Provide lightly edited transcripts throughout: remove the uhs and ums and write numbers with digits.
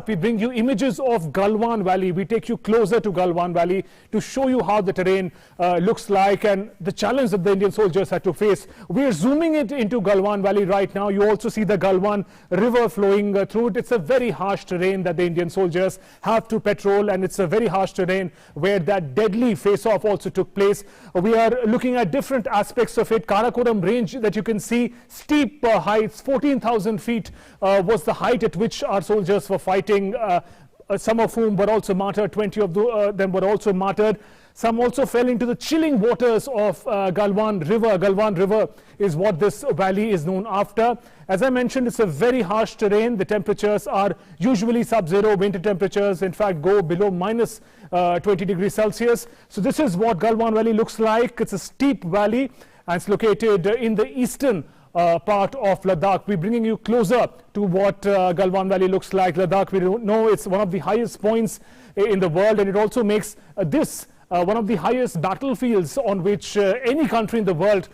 We bring you images of Galwan Valley. We take you closer to Galwan Valley to show you how the terrain looks like and the challenge that the Indian soldiers had to face. We are zooming it into Galwan Valley right now. You also see the Galwan River flowing through it. It's a very harsh terrain that the Indian soldiers have to patrol, and it's a very harsh terrain where that deadly face-off also took place. We are looking at different aspects of it. Karakoram range that you can see, steep heights, 14,000 feet was the height at which our soldiers were fighting. Some of whom were also martyred, 20 of them were also martyred. Some also fell into the chilling waters of Galwan River. Galwan River is what this valley is known after. As I mentioned, it's a very harsh terrain. The temperatures are usually sub-zero. Winter temperatures, in fact, go below minus 20 degrees Celsius. So this is what Galwan Valley looks like. It's a steep valley, and it's located in the eastern part of Ladakh. We're bringing you closer to what Galwan Valley looks like. Ladakh, we know it's one of the highest points in the world, and it also makes this one of the highest battlefields on which any country in the world,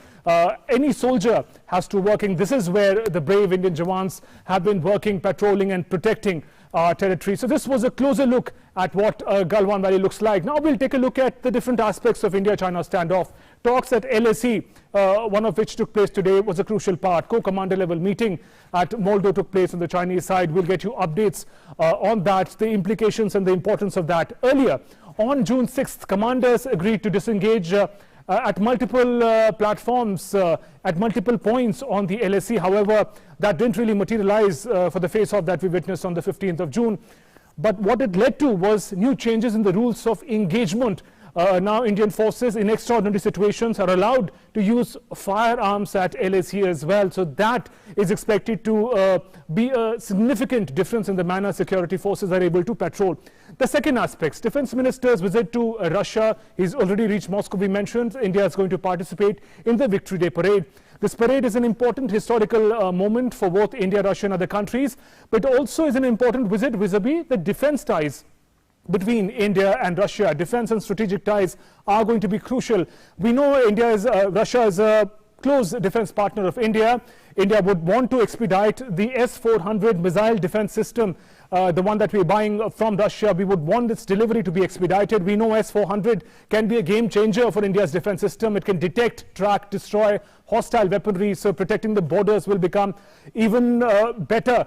any soldier has to work in. This is where the brave Indian Jawans have been working, patrolling and protecting our territory. So this was a closer look at what Galwan Valley looks like. Now we'll take a look at the different aspects of India-China standoff. Talks at LAC, one of which took place today, was a crucial part. Co-commander level meeting at Moldo took place on the Chinese side. We'll get you updates on that, the implications and the importance of that. Earlier, on June 6th, commanders agreed to disengage at multiple platforms, at multiple points on the LAC. However, that didn't really materialize for the face-off that we witnessed on the 15th of June. But what it led to was new changes in the rules of engagement. Now Indian forces in extraordinary situations are allowed to use firearms at LAC as well. So that is expected to be a significant difference in the manner security forces are able to patrol. The second aspect, Defense Minister's visit to Russia. He's already reached Moscow. We mentioned India is going to participate in the Victory Day parade. This parade is an important historical moment for both India, Russia and other countries, but also is an important visit vis-a-vis the defense ties between India and Russia. Defense and strategic ties are going to be crucial. We know Russia is a close defense partner of India. India would want to expedite the S-400 missile defense system, the one that we're buying from Russia. We would want its delivery to be expedited. We know S-400 can be a game changer for India's defense system. It can detect, track, destroy hostile weaponry, so protecting the borders will become even better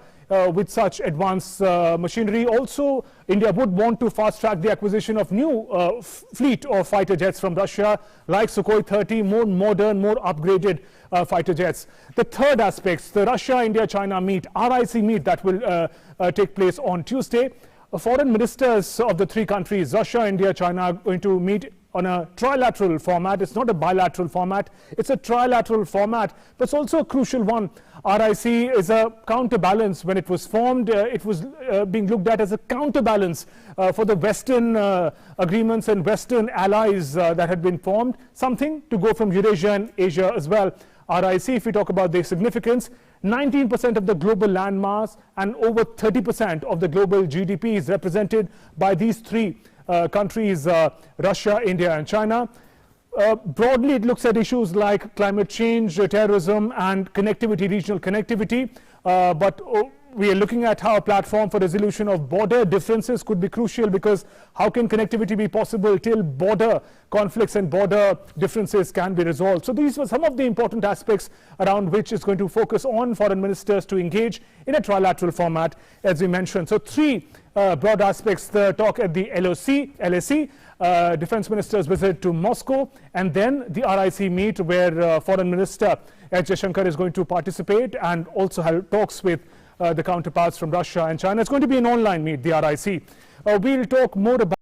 with such advanced machinery. Also, India would want to fast-track the acquisition of new fleet of fighter jets from Russia, like Sukhoi 30, more modern, more upgraded fighter jets. The third aspect, the Russia-India-China meet, RIC meet that will take place on Tuesday. Foreign ministers of the three countries, Russia, India, China, are going to meet on a trilateral format. It's not a bilateral format, it's a trilateral format, but it's also a crucial one. RIC is a counterbalance. When it was formed, it was being looked at as a counterbalance for the Western agreements and Western allies that had been formed, something to go from Eurasia and Asia as well. RIC, if we talk about the significance, 19% of the global landmass and over 30% of the global GDP is represented by these three countries, Russia, India and China. Broadly, it looks at issues like climate change, terrorism and connectivity, regional connectivity. But we are looking at how a platform for resolution of border differences could be crucial, because how can connectivity be possible till border conflicts and border differences can be resolved? So these were some of the important aspects around which is going to focus on foreign ministers to engage in a trilateral format, as we mentioned. So three broad aspects: the talk at the LAC, defense ministers visit to Moscow, and then the RIC meet where foreign minister S. Jaishankar is going to participate and also have talks with the counterparts from Russia and China. It's going to be an online meet, the RIC. We'll talk more about